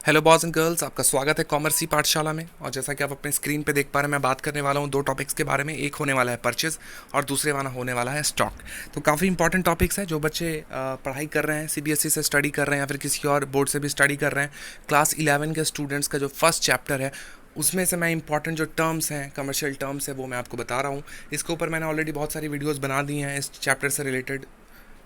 Hello boys and girls, आपका स्वागत है कॉमर्स की पाठशाला में। और जैसा कि आप अपने स्क्रीन पे देख पा रहे हैं, मैं बात करने वाला हूँ दो टॉपिक्स के बारे में। एक होने वाला है परचेज और दूसरे वाला होने वाला है स्टॉक। तो काफ़ी इंपॉर्टेंट टॉपिक्स हैं। जो बच्चे पढ़ाई कर रहे हैं, सीबीएसई से स्टडी कर रहे हैं या फिर किसी और बोर्ड से भी स्टडी कर रहे हैं, क्लास 11 के स्टूडेंट्स का जो फर्स्ट चैप्टर है उसमें से मैं इंपॉर्टेंट जो टर्म्स हैं, कमर्शियल टर्म्स है, वो मैं आपको बता रहा हूँ। इसके ऊपर मैंने ऑलरेडी बहुत सारी वीडियोज़ बना दी हैं इस चैप्टर से रिलेटेड।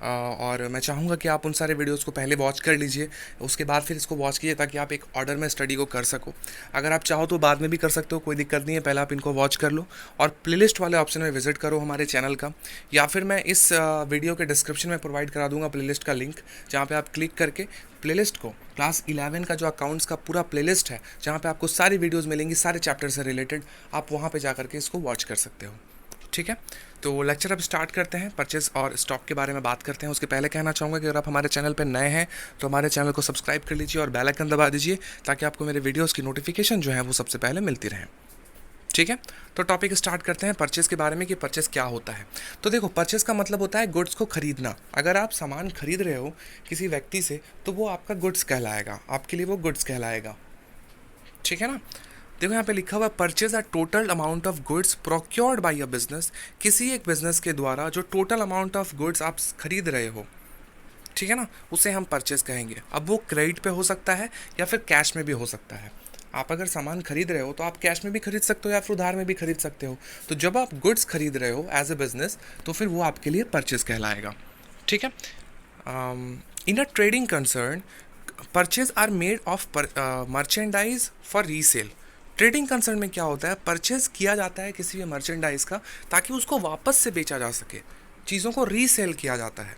और मैं चाहूँगा कि आप उन सारे वीडियोस को पहले वॉच कर लीजिए, उसके बाद फिर इसको वॉच कीजिए ताकि आप एक ऑर्डर में स्टडी को कर सको। अगर आप चाहो तो बाद में भी कर सकते हो, कोई दिक्कत नहीं है। पहले आप इनको वॉच कर लो और प्लेलिस्ट वाले ऑप्शन में विजिट करो हमारे चैनल का, या फिर मैं इस वीडियो के डिस्क्रिप्शन में प्रोवाइड करा दूंगा प्लेलिस्ट का लिंक, जहाँ पे आप क्लिक करके प्लेलिस्ट को, क्लास 11 का जो अकाउंट्स का पूरा प्लेलिस्ट है, जहाँ पे आपको सारी वीडियोज़ मिलेंगी सारे चैप्टर से रिलेटेड, आप वहाँ पर जा करके इसको वॉच कर सकते हो। ठीक है, तो लेक्चर अब स्टार्ट करते हैं। परचेज और स्टॉक के बारे में बात करते हैं। उसके पहले कहना चाहूँगा कि अगर आप हमारे चैनल पर नए हैं तो हमारे चैनल को सब्सक्राइब कर लीजिए और बेल आइकन दबा दीजिए, ताकि आपको मेरे वीडियोस की नोटिफिकेशन जो है वो सबसे पहले मिलती रहे। ठीक है, तो टॉपिक स्टार्ट करते हैं परचेज के बारे में कि परचेज क्या होता है। तो देखो, परचेज का मतलब होता है गुड्स को खरीदना। अगर आप सामान खरीद रहे हो किसी व्यक्ति से तो वो आपका गुड्स कहलाएगा, आपके लिए वो गुड्स कहलाएगा। ठीक है ना। देखो यहाँ पे लिखा हुआ है purchase a total amount of goods procured by a business. किसी एक बिजनेस के द्वारा जो टोटल अमाउंट ऑफ गुड्स आप खरीद रहे हो, ठीक है ना, उसे हम परचेज कहेंगे। अब वो क्रेडिट पे हो सकता है या फिर कैश में भी हो सकता है। आप अगर सामान खरीद रहे हो तो आप कैश में भी खरीद सकते हो या फिर उधार में भी खरीद सकते हो। तो जब आप गुड्स खरीद रहे हो एज ए बिजनेस, तो फिर वो आपके लिए परचेज कहलाएगा। ठीक है। In a trading concern, purchase are made of merchandise for resale. Trading concern में क्या होता है, परचेज किया जाता है किसी भी मर्चेंडाइज का ताकि उसको वापस से बेचा जा सके। चीज़ों को रीसेल किया जाता है।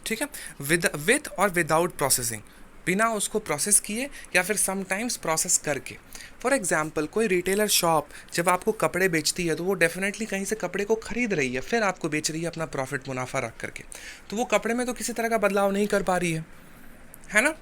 ठीक है, विद और विदाउट प्रोसेसिंग, बिना उसको प्रोसेस किए या फिर समटाइम्स प्रोसेस करके। फॉर एग्जाम्पल, कोई रिटेलर शॉप जब आपको कपड़े बेचती है तो वो डेफिनेटली कहीं से कपड़े को खरीद रही है, फिर आपको बेच रही है अपना प्रॉफिट मुनाफा रख करके। तो वो कपड़े में तो किसी तरह का बदलाव नहीं कर पा रही है ना।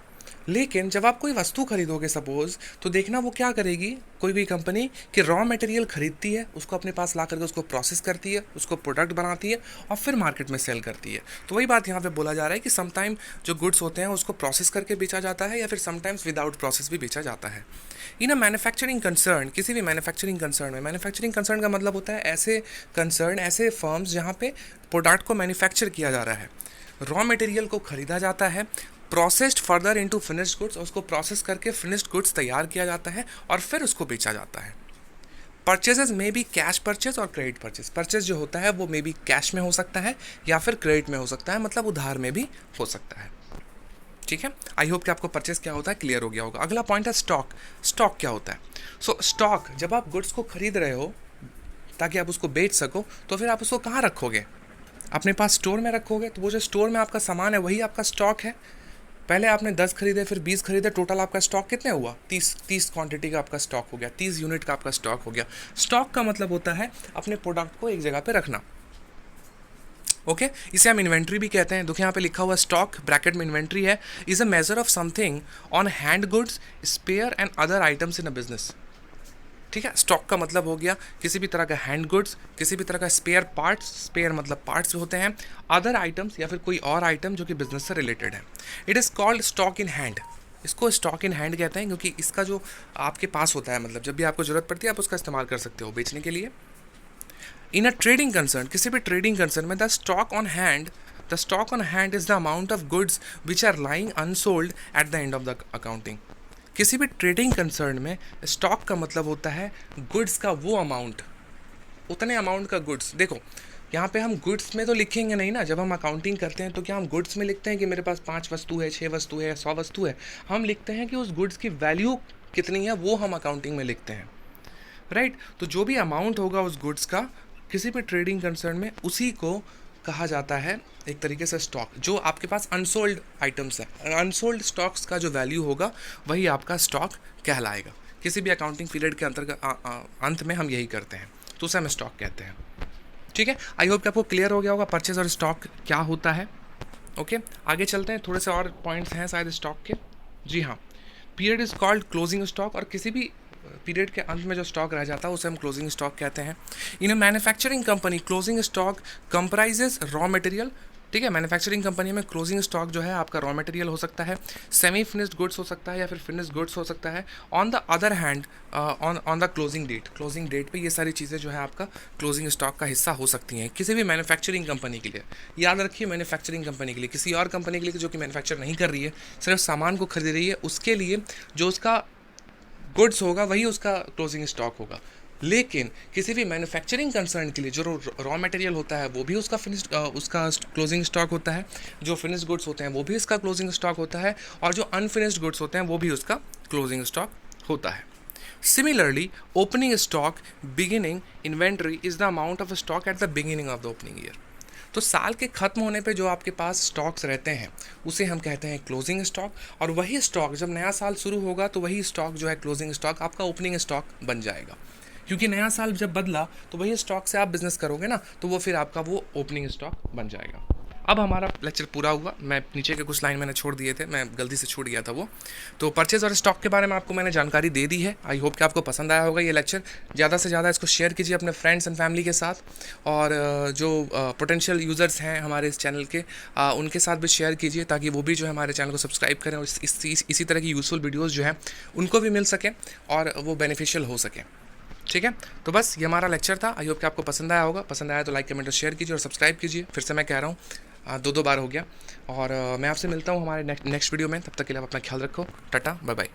लेकिन जब आप कोई वस्तु खरीदोगे सपोज, तो देखना वो क्या करेगी, कोई भी कंपनी कि रॉ मटेरियल खरीदती है, उसको अपने पास ला करके उसको प्रोसेस करती है, उसको प्रोडक्ट बनाती है और फिर मार्केट में सेल करती है। तो वही बात यहाँ पे बोला जा रहा है कि समटाइम जो गुड्स होते हैं उसको प्रोसेस करके बेचा जाता है या फिर समटाइम्स विदाउट प्रोसेस भी बेचा जाता है। इन अ मैन्युफैक्चरिंग कंसर्न, किसी भी मैन्युफैक्चरिंग कंसर्न में, मैन्युफैक्चरिंग कंसर्न का मतलब होता है ऐसे कंसर्न, ऐसे फर्म्स जहाँ पे प्रोडक्ट को मैन्युफैक्चर किया जा रहा है, रॉ मटेरियल को खरीदा जाता है, processed further into finished goods, उसको प्रोसेस करके फिनिश्ड गुड्स तैयार किया जाता है और फिर उसको बेचा जाता है। परचेजेस में भी कैश परचेज और क्रेडिट परचेज। परचेज जो होता है वो मे बी कैश में हो सकता है या फिर क्रेडिट में हो सकता है, मतलब उधार में भी हो सकता है। ठीक है, आई होप कि आपको परचेज क्या होता है क्लियर हो गया होगा। अगला पॉइंट है स्टॉक। स्टॉक क्या होता है? सो स्टॉक, जब आप गुड्स को खरीद रहे हो ताकि आप उसको बेच सको, तो फिर आप उसको कहाँ रखोगे? अपने पास स्टोर में रखोगे। तो वो जो स्टोर में आपका सामान है वही आपका स्टॉक है। पहले आपने 10 खरीदे, फिर 20 खरीदे, टोटल आपका स्टॉक कितने हुआ? 30 क्वांटिटी का आपका स्टॉक हो गया, 30 यूनिट का आपका स्टॉक हो गया। स्टॉक का मतलब होता है अपने प्रोडक्ट को एक जगह पे रखना। ओके, इसे हम इन्वेंट्री भी कहते हैं। देखिए यहाँ पे लिखा हुआ स्टॉक, ब्रैकेट में इन्वेंट्री है, is a major of something on hand goods, spare and other items in a business. ठीक है, स्टॉक का मतलब हो गया किसी भी तरह का हैंड गुड्स, किसी भी तरह का स्पेयर पार्ट्स, स्पेयर मतलब पार्ट्स होते हैं, अदर आइटम्स या फिर कोई और आइटम जो कि बिजनेस से रिलेटेड है। It is called stock in hand. इसको स्टॉक इन हैंड कहते हैं क्योंकि इसका जो आपके पास होता है, मतलब जब भी आपको जरूरत पड़ती है आप उसका इस्तेमाल कर सकते हो बेचने के लिए। इन अ ट्रेडिंग कंसर्न, किसी भी ट्रेडिंग कंसर्न में, the stock on hand, the stock on hand is the amount of goods which are lying unsold at the end of the accounting. किसी भी ट्रेडिंग कंसर्न में स्टॉक का मतलब होता है गुड्स का वो अमाउंट, उतने अमाउंट का गुड्स। देखो यहाँ पे हम गुड्स में तो लिखेंगे नहीं ना, जब हम अकाउंटिंग करते हैं तो क्या हम गुड्स में लिखते हैं कि मेरे पास 5 वस्तु है, 6 वस्तु है, 100 वस्तु है? हम लिखते हैं कि उस गुड्स की वैल्यू कितनी है, वो हम अकाउंटिंग में लिखते हैं, राइट। तो जो भी अमाउंट होगा उस गुड्स का किसी भी ट्रेडिंग कंसर्न में, उसी को कहा जाता है एक तरीके से स्टॉक। जो आपके पास अनसोल्ड आइटम्स है, अनसोल्ड स्टॉक्स का जो वैल्यू होगा वही आपका स्टॉक कहलाएगा। किसी भी अकाउंटिंग पीरियड के अंतर्गत अंत में हम यही करते हैं, तो उसे हम स्टॉक कहते हैं। ठीक है, आई होप कि आपको क्लियर हो गया होगा परचेज और स्टॉक क्या होता है। ओके, आगे चलते हैं, थोड़े से और पॉइंट्स हैं शायद स्टॉक के। जी हाँ, period is called closing stock, और किसी भी पीरियड के अंत में जो स्टॉक रह जाता है उसे हम क्लोजिंग स्टॉक कहते हैं। In a manufacturing company, closing stock comprises raw material ठीक है। मैन्युफैक्चरिंग कंपनी में क्लोजिंग स्टॉक जो है आपका रॉ मटेरियल हो सकता है, सेमी फिनिश्ड गुड्स हो सकता है या फिर फिनिश्ड गुड्स हो सकता है। On the other hand on the closing date पे ये सारी चीज़ें जो है आपका क्लोजिंग स्टॉक का हिस्सा हो सकती हैं किसी भी मैन्युफैक्चरिंग कंपनी के लिए। याद रखिए, मैन्युफैक्चरिंग कंपनी के लिए, किसी और कंपनी के लिए जो कि मैन्युफैक्चर नहीं कर रही है, सिर्फ सामान को खरीद रही है, उसके लिए जो उसका गुड्स होगा वही उसका क्लोजिंग स्टॉक होगा। लेकिन किसी भी मैन्युफैक्चरिंग कंसर्न के लिए जो रॉ मटेरियल होता है वो भी उसका उसका क्लोजिंग स्टॉक होता है, जो फिनिश्ड गुड्स होते हैं वो भी उसका क्लोजिंग स्टॉक होता है, और जो अनफिनिश्ड गुड्स होते हैं वो भी उसका क्लोजिंग स्टॉक होता है। Similarly, opening stock, beginning inventory is the amount of stock at the beginning of the opening year. तो साल के ख़त्म होने पे जो आपके पास स्टॉक्स रहते हैं उसे हम कहते हैं क्लोजिंग स्टॉक, और वही स्टॉक जब नया साल शुरू होगा तो वही स्टॉक जो है क्लोजिंग स्टॉक आपका ओपनिंग स्टॉक बन जाएगा, क्योंकि नया साल जब बदला तो वही स्टॉक से आप बिज़नेस करोगे ना, तो वो फिर आपका वो ओपनिंग स्टॉक बन जाएगा। अब हमारा लेक्चर पूरा हुआ। मैं नीचे के कुछ लाइन मैंने छोड़ दिए थे, मैं गलती से छूट गया था वो। तो परचेज़ और स्टॉक के बारे में आपको मैंने जानकारी दे दी है। आई होप कि आपको पसंद आया होगा ये लेक्चर। ज़्यादा से ज़्यादा इसको शेयर कीजिए अपने फ्रेंड्स एंड फैमिली के साथ, और जो पोटेंशियल यूज़र्स हैं हमारे इस चैनल के उनके साथ भी शेयर कीजिए, ताकि वो भी जो है हमारे चैनल को सब्सक्राइब करें और इसी तरह की यूज़फुल वीडियोज़ जो हैं उनको भी मिल सकें और वो बेनिफिशियल हो सकें। ठीक है, तो बस ये हमारा लेक्चर था। आई होप कि आपको पसंद आया होगा। पसंद आया तो लाइक कमेंट और शेयर कीजिए और सब्सक्राइब कीजिए। फिर से मैं कह रहा हूँ, दो बार हो गया। और मैं आपसे मिलता हूँ हमारे नेक्स्ट वीडियो में। तब तक के लिए आप अपना ख्याल रखो। Tata, bye bye.